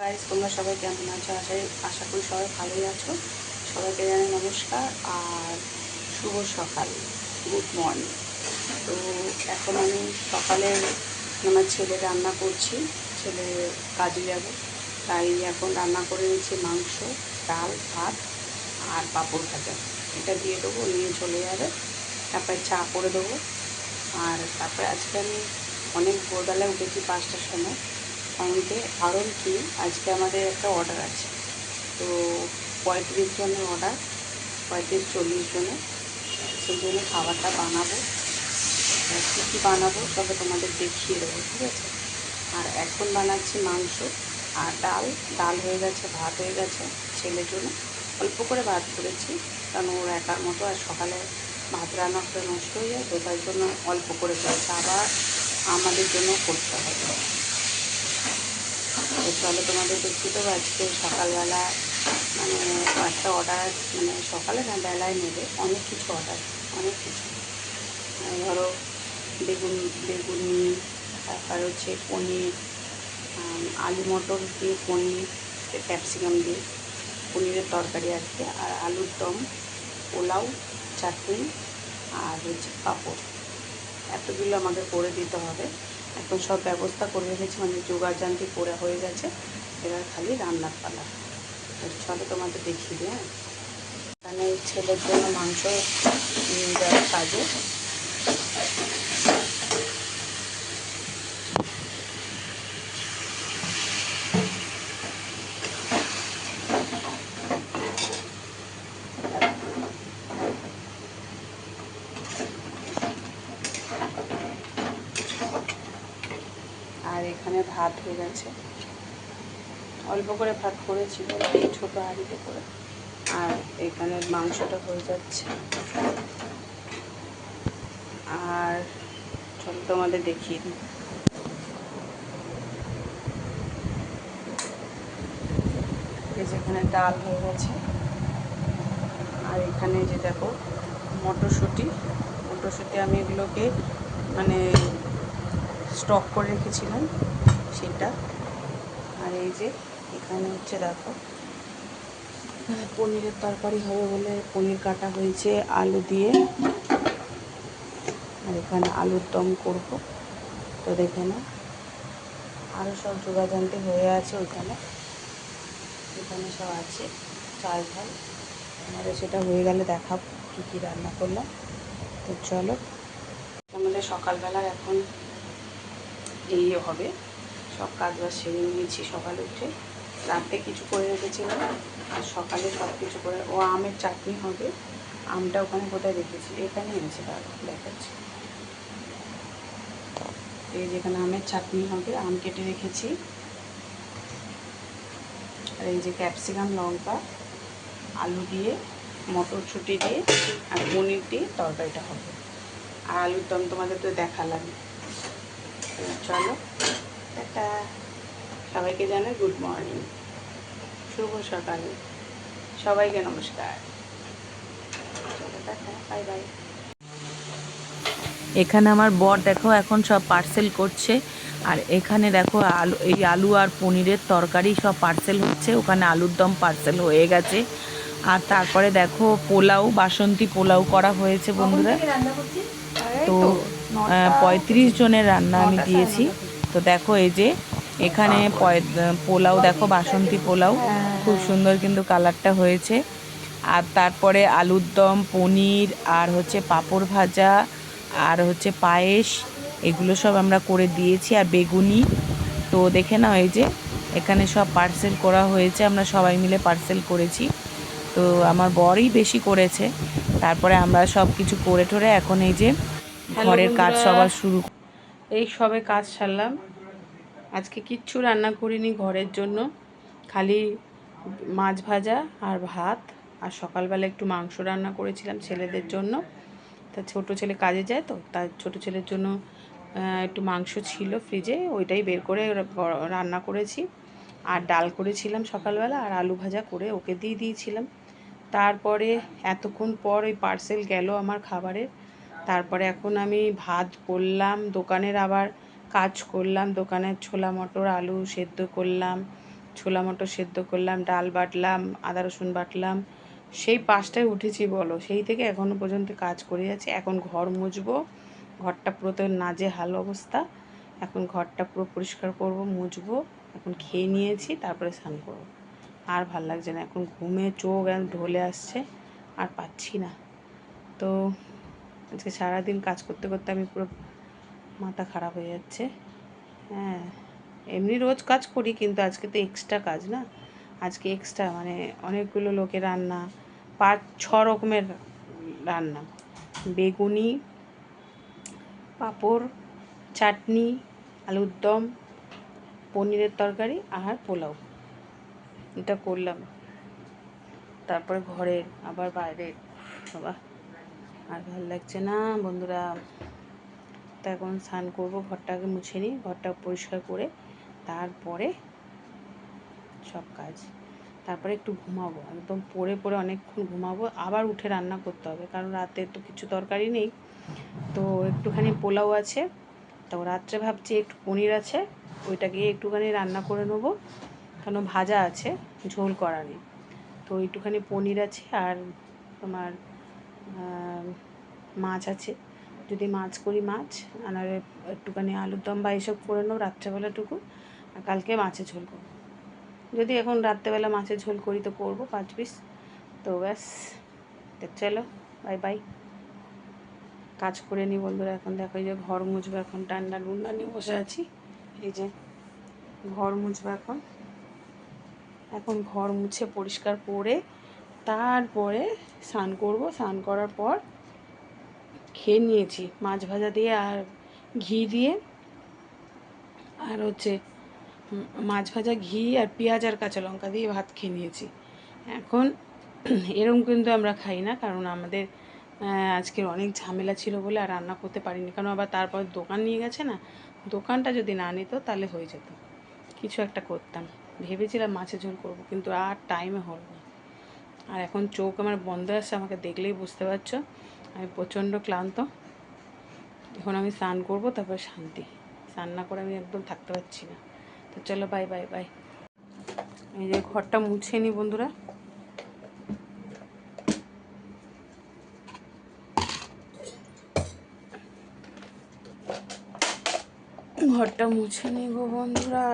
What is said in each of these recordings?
Guys, তোমরা সবাই কেমন আছো? আশা করি সবাই ভালোই আছো। সবাইকে জানাই নমস্কার আর শুভ সকাল, গুড মর্নিং। তো এখন আমি সকালে আমার ছেলে রান্না করছি, ছেলে কাজে যাবে, তাই এখন রান্না করে নিচ্ছি মাংস, ডাল, ভাত আর পাঁপড় ভাজা। এটা দিয়ে দেবো, নিয়ে চলে যাবে। তারপরে চা করে দেবো। আর তারপরে আজকে আমি অনেক ভোরবেলায় উঠেছি 5টার সময়। কারণ কি, আজকে আমাদের একটা অর্ডার আছে। তো 35 জনের অর্ডার, 35-40 জনের। সেই জন্য খাবারটা বানাবো। কী কী বানাবো তবে তোমাদের দেখিয়ে দেবো, ঠিক আছে? আর এখন বানাচ্ছি মাংস আর ডাল। ডাল হয়ে গেছে, ভাত হয়ে গেছে। ছেলের জন্য অল্প করে ভাত করেছি, কারণ ওর একার মতো আর সকালে ভাত রান্না করে নষ্ট হয়ে যায়, তো তার জন্য অল্প করে করেছি। আবার আমাদের জন্য করতে হবে। তো চলো তোমাদের দেখিয়ে দেবো। আজকে সকালবেলা মানে একটা অর্ডার, মানে সকালে না, বেলায় নেবে অনেক কিছু অর্ডার, অনেক কিছু। ধরো বেগুনি, তারপর হচ্ছে পনির, আলু মটর দিয়ে পনির, ক্যাপসিকাম দিয়ে পনিরের তরকারি আজকে, আর আলুর দম, পোলাও, চাটনি আর হচ্ছে পাঁপড়। এতগুলো আমাকে করে দিতে হবে। এখন সব ব্যবস্থা করে রেখেছি, মানে জোগাড় জানতি করে হয়ে গেছে। এবার খালি রান্নার পালা। চলো তোমাদের দেখিয়ে দিই। হ্যাঁ, এখানে ছেলের জন্য মাংস নিয়ে যাওয়ার কাজে। আর এখানে ভাত হয়ে গেছে, অল্প করে ভাত করেছিল এই ছোটো হাঁড়িতে করে। আর এখানে মাংসটা হয়ে যাচ্ছে। আর চলো তোমাদের দেখিয়ে দিই। এই যেখানে ডাল হয়ে গেছে, আর এখানে যে দেখো মটরশুঁটি আমি এগুলোকে মানে স্টক করে রেখেছিলাম সেটা। আর এই যে এখানে হচ্ছে দেখো পনিরের তরকারি হবে বলে পনির কাটা হয়েছে আলু দিয়ে। আর এখানে আলুর দম করব। তো দেখে না, আরও সব যোগাযান্তি হয়ে আছে ওইখানে, এখানে সব আছে চাল ঢাল। আমাদের সেটা হয়ে গেলে দেখাবো কী কী রান্না করলাম। তো চলো, আমাদের সকালবেলা এখন এই হবে। সব কাজ বাজ সেরে নিয়েছি সকালে উঠে। রাতে কিছু করে রেখেছিলাম, আর সকালে সব কিছু করে। ও আমের চাটনি হবে। আমটা ওখানে কোথায় রেখেছি, এখানে এনেছি, দাঁড়াও দেখাচ্ছি। এই যেখানে আমের চাটনি হবে, আম কেটে রেখেছি। আর এই যে ক্যাপসিকাম, লঙ্কা, আলু দিয়ে, মটরশুঁটি দিয়ে আর পনির দিয়ে তরকারিটা হবে। আর আলুর দম তোমাদের তো দেখালাম। চলো একটা সবাইকে জানাই গুড মর্নিং, শুভ সকাল, সবাইকে নমস্কার। চলো টাটা, বাই বাই। এখানে আমার বর দেখো এখন সব পার্সেল করছে। আর এখানে দেখো আলু আর পনিরের তরকারি সব পার্সেল হচ্ছে। ওখানে আলুর দম পার্সেল হয়ে গেছে। আর তারপরে দেখো পোলাও, বাসন্তী পোলাও করা হয়েছে বন্ধুরা। তো 35 জনের রান্না আমি দিয়েছি। তো দেখো এই যে এখানে পোলাও দেখো, বাসন্তী পোলাও খুব সুন্দর কিন্তু কালারটা হয়েছে। আর তারপরে আলুর দম, পনির আর হচ্ছে পাঁপড় ভাজা আর হচ্ছে পায়েস, এগুলো সব আমরা করে দিয়েছি। আর বেগুনি। তো দেখে নাও এই যে এখানে সব পার্সেল করা হয়েছে, আমরা সবাই মিলে পার্সেল করেছি। তো আমার বরই বেশি করেছে। তারপরে আমরা সব কিছু করে টোরে এখন এই যে ঘরের কাজ সবার শুরু। এই সবে কাজ সারলাম। আজকে কিচ্ছু রান্না করিনি ঘরের জন্য, খালি মাছ ভাজা আর ভাত। আর সকালবেলা একটু মাংস রান্না করেছিলাম ছেলেদের জন্য। তা ছোটো ছেলে কাজে যায়, তো তার ছোটো ছেলের জন্য একটু মাংস ছিল ফ্রিজে, ওইটাই বের করে রান্না করেছি। আর ডাল করেছিলাম সকালবেলা, আর আলু ভাজা করে ওকে দিয়ে দিয়েছিলাম। তারপরে এতক্ষণ পর ওই পার্সেল গেল আমার খাবারের। তারপরে এখন আমি ভাত করলাম, দোকানের আবার কাজ করলাম, দোকানের ছোলা মটর আলু সেদ্ধ করলাম, ছোলা মটর সেদ্ধ করলাম, ডাল বাটলাম, আদা রসুন বাটলাম, সেই 5টায় উঠেছি বলো, সেই থেকে এখনও পর্যন্ত কাজ করে যাচ্ছি। এখন ঘর মুছবো, ঘরটা পুরো তো নাজেহাল অবস্থা। এখন ঘরটা পুরো পরিষ্কার করব, মুছবো। এখন খেয়ে নিয়েছি, তারপরে স্নান করবো। আর ভাল লাগছে না, এখন ঘুমে চোখ একদম ঢলে আসছে, আর পাচ্ছি না। তো আজকে সারাদিন কাজ করতে করতে আমি পুরো মাথা খারাপ হয়ে যাচ্ছে। হ্যাঁ, এমনি রোজ কাজ করি, কিন্তু আজকে তো এক্সট্রা কাজ না। আজকে এক্সট্রা মানে অনেকগুলো লোকের রান্না, 5-6 রকমের রান্না, বেগুনি, পাঁপড়, চাটনি, আলুর দম, পনিরের তরকারি আর পোলাও, এটা করলাম। তারপরে ঘরের, আবার বাইরের, বাবা আর ভালো লাগছে না বন্ধুরা। তো এখন স্নান করবো, ঘরটাকে মুছে নিই, ঘরটা পরিষ্কার করে তারপরে সব কাজ, তারপরে একটু ঘুমাবো, একদম পড়ে পড়ে অনেকক্ষণ ঘুমাবো। আবার উঠে রান্না করতে হবে, কারণ রাতে তো কিছু তরকারি নেই। তো একটুখানি পোলাও আছে, তো রাত্রে ভাবছি একটু পনির আছে, ওইটাকে একটুখানি রান্না করে নেবো, কেন ভাজা আছে, ঝোল করা নেই। তো একটুখানি পনির আছে, আর তোমার মাছ আছে, যদি মাছ করি মাছ, আর নাহলে একটুখানি আলুর দম বা এসব করে নেবো রাত্রেবেলাটুকু, আর কালকে মাছের ঝোল করবো। যদি এখন রাত্রেবেলা মাছের ঝোল করি তো করবো 5 পিস। তো ব্যাস, তো চলো বাই বাই। কাজ করে নিই বন্ধুরা। এখন দেখো এই যে ঘর মুছবো, এখন ডান্ডা ডুন্ডা নিয়ে বসে আছি। এই যে ঘর মুছবো এখন, এখন ঘর মুছে পরিষ্কার করে তারপরে স্নান করবো। স্নান করার পর খেয়ে নিয়েছি মাছ ভাজা দিয়ে আর ঘি দিয়ে, আর হচ্ছে মাছ ভাজা, ঘি আর পেঁয়াজ আর কাঁচা লঙ্কা দিয়ে ভাত খেয়ে নিয়েছি। এখন এরকম কিন্তু আমরা খাই না, কারণ আমাদের আজকের অনেক ঝামেলা ছিল বলে আর রান্না করতে পারিনি, কারণ আবার তারপর দোকান নিয়ে গেছে না, দোকানটা যদি না নিত তাহলে হয়ে যেত, কিছু একটা করতাম। ভেবেছিলাম মাছের ঝোল করবো, কিন্তু আর টাইমে হলো না। আর এখন চোখ আমার বন্ধ আসছে, আমাকে দেখলেই বুঝতে পারছো আমি প্রচণ্ড ক্লান্ত। এখন আমি স্নান করবো, তারপর শান্তি। স্নান না করে আমি একদম থাকতে পারছি না। তো চলো বাই বাই বাই। এই যে ঘরটা মুছে নি বন্ধুরা, ঘরটা মুছে নি গো বন্ধুরা।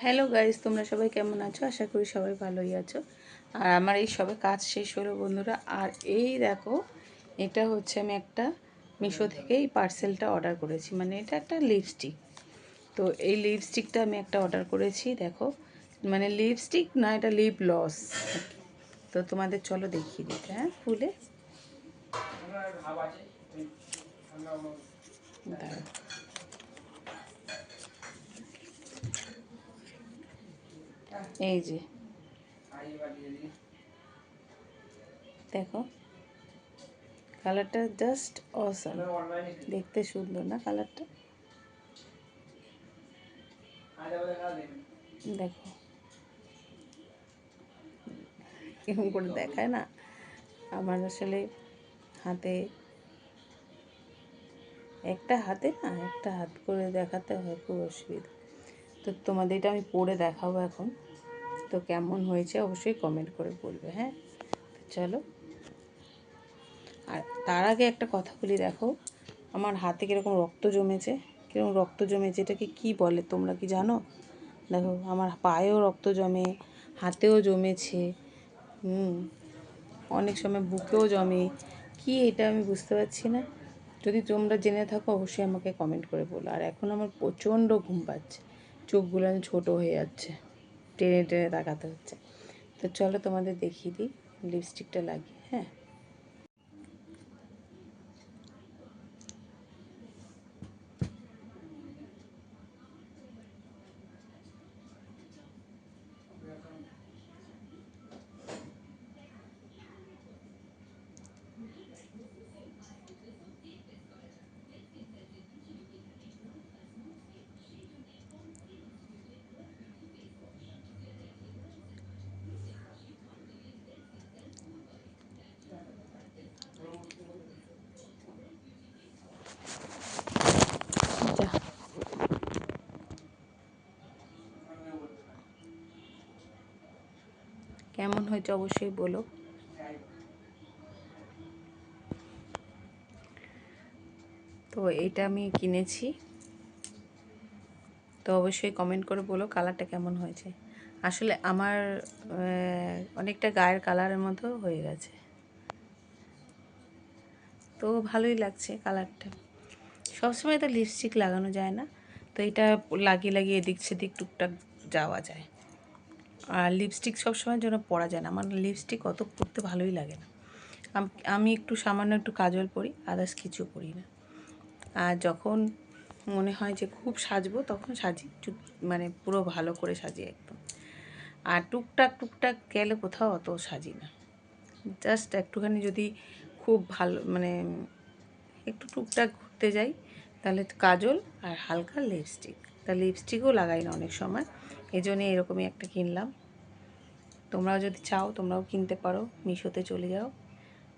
হ্যালো গাইজ, তোমরা সবাই কেমন আছো? আশা করি সবাই ভালোই আছো। আর আমার এই সবে কাজ শেষ হলো বন্ধুরা। আর এই দেখো, এটা হচ্ছে আমি একটা মিশো থেকে এই পার্সেলটা অর্ডার করেছি, মানে এটা একটা লিপস্টিক। তো এই লিপস্টিকটা আমি একটা অর্ডার করেছি, দেখো, মানে লিপস্টিক না, এটা লিপ লস। তো তোমাদের চলো দেখিয়ে দিতে, হ্যাঁ, খুলে দাঁড়াও। এই যে দেখো, কালারটা জাস্ট অসাম, দেখতে সুন্দর না কালারটা? দেখো এরকম করে দেখায় না, আমার আসলে হাতে একটা হাতে না, একটা হাত করে দেখাতে হয়, খুব অসুবিধা। তো তোমাদের এটা আমি পরে দেখাবো এখন। তো কেমন হয়েছে অবশ্যই কমেন্ট করে বলবে, হ্যাঁ। তো চলো, আর তার আগে একটা কথা বলি, দেখো আমার হাতে কীরকম রক্ত জমেছে, কীরকম রক্ত জমেছে, এটাকে কী বলে তোমরা কি জানো? দেখো আমার পায়েও রক্ত জমে, হাতেও জমেছে, অনেক সময় বুকেও জমে। কি এটা আমি বুঝতে পারছি না। যদি তোমরা জেনে থাকো অবশ্যই আমাকে কমেন্ট করে বলো। আর এখন আমার প্রচণ্ড ঘুম পাচ্ছে, চোখগুলো ছোটো হয়ে যাচ্ছে, টেনে টেনে তাকাতে হচ্ছে। তো চলো তোমাদের দেখিয়ে দিই লিপস্টিকটা লাগিয়ে। হ্যাঁ, যা। কেমন হয়েছে অবশ্যই বলো। তো এটা আমি কিনেছি, তো অবশ্যই কমেন্ট করে বলো কালারটা কেমন হয়েছে। আসলে আমার অনেকটা গায়ের কালারের মতো হয়ে গেছে, তো ভালোই লাগছে কালারটা। সবসময় তো লিপস্টিক লাগানো যায় না, তো এটা লাগিয়ে লাগিয়ে এদিক সেদিক টুকটাক যাওয়া যায়। আর লিপস্টিক সবসময়ের জন্য পরা যায় না, আমার লিপস্টিক অত পরতে ভালোই লাগে না। আমি একটু সামান্য একটু কাজল পরি, আদার্স কিছু পরি না। আর যখন মনে হয় যে খুব সাজবো তখন সাজি, মানে পুরো ভালো করে সাজি একদম। আর টুকটাক টুকটাক গেলে কোথাও অত সাজি না, জাস্ট একটুখানি যদি খুব ভালো মানে একটু টুকটাক ঘুরতে যাই তাহলে কাজল আর হালকা লিপস্টিক। তা লিপস্টিকও লাগাই না অনেক সময়, এই জন্যে এরকমই একটা কিনলাম। তোমরাও যদি চাও তোমরাও কিনতে পারো, মিশোতে চলে যাও।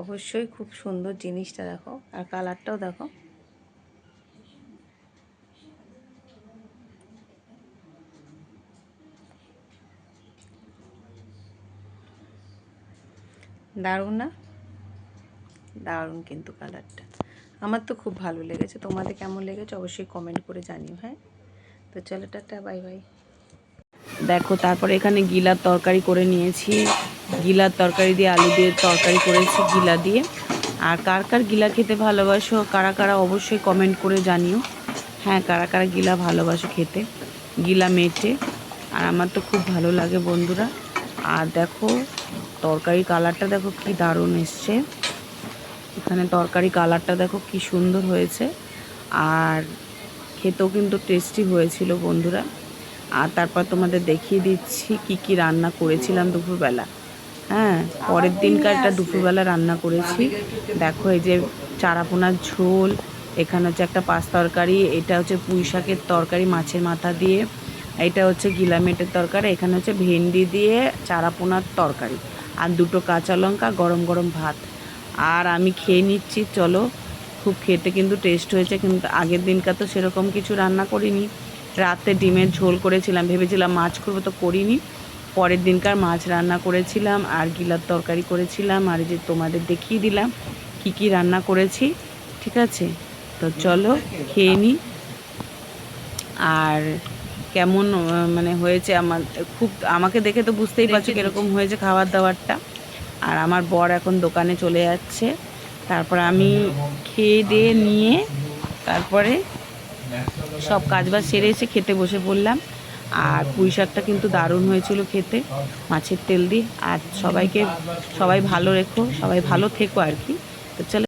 অবশ্যই খুব সুন্দর জিনিসটা দেখো, আর কালারটাও দেখো। দারুণ না? দারুণ কিন্তু কালারটা, আমার তো খুব ভালো লেগেছে। তোমাদের কেমন লেগেছে অবশ্যই কমেন্ট করে জানিও। হ্যাঁ, তো চলো টাটা, বাই বাই। দেখো তারপরে এখানে গিলার তরকারি করে নিয়েছি, গিলার তরকারি দিয়ে আলু দিয়ে তরকারি করেছি গিলা দিয়ে। আর কার কার গিলা খেতে ভালোবাসো, কারা কারা অবশ্যই কমেন্ট করে জানিও। হ্যাঁ, কারা কারা গিলা ভালোবাসো খেতে, গিলা মেটে। আর আমার তো খুব ভালো লাগে বন্ধুরা। আর দেখো তরকারি কালারটা দেখো কি দারুণ এসছে, এখানে তরকারি কালারটা দেখো কি সুন্দর হয়েছে। আর খেতেও কিন্তু টেস্টি হয়েছিল বন্ধুরা। আর তারপর তোমাদের দেখিয়ে দিচ্ছি কি কি রান্না করেছিলাম দুপুরবেলা। হ্যাঁ, পরের দিনকারটা দুপুরবেলা রান্না করেছি। দেখো এই যে চারাপোনার ঝোল, এখানে হচ্ছে একটা পাঁচ তরকারি, এটা হচ্ছে পুঁই শাকের তরকারি মাছের মাথা দিয়ে, এটা হচ্ছে গিলামেটের তরকারি, এখানে হচ্ছে ভেন্ডি দিয়ে চারাপোনার তরকারি, আর দুটো কাঁচা লঙ্কা, গরম গরম ভাত। আর আমি খেয়ে নিচ্ছি, চলো। খুব খেতে কিন্তু টেস্ট হয়েছে, কিন্তু আগের দিনকার তো সেরকম কিছু রান্না করিনি। রাতে ডিমের ঝোল করেছিলাম, ভেবেছিলাম মাছ করবো, তো করিনি। পরের দিনকার মাছ রান্না করেছিলাম, আর গিলার তরকারি করেছিলাম, আর যে তোমাদের দেখিয়ে দিলাম কি কি রান্না করেছি। ঠিক আছে, তো চলো খেয়ে নিই। আর কেমন মানে হয়েছে আমার, খুব আমাকে দেখে তো বুঝতেই পারছো কীরকম হয়েছে খাবার দাবারটা। আর আমার বর এখন দোকানে চলে যাচ্ছে, তারপর আমি খেয়ে দিয়ে নিয়ে তারপরে সব কাজবাজ সেরে এসে খেতে বসে পড়লাম। আর পুঁই শাকটা কিন্তু দারুণ হয়েছিল খেতে, মাছের তেল দিয়ে। আর সবাই ভালো রেখো, সবাই ভালো থেকো আর কি। তো চলো।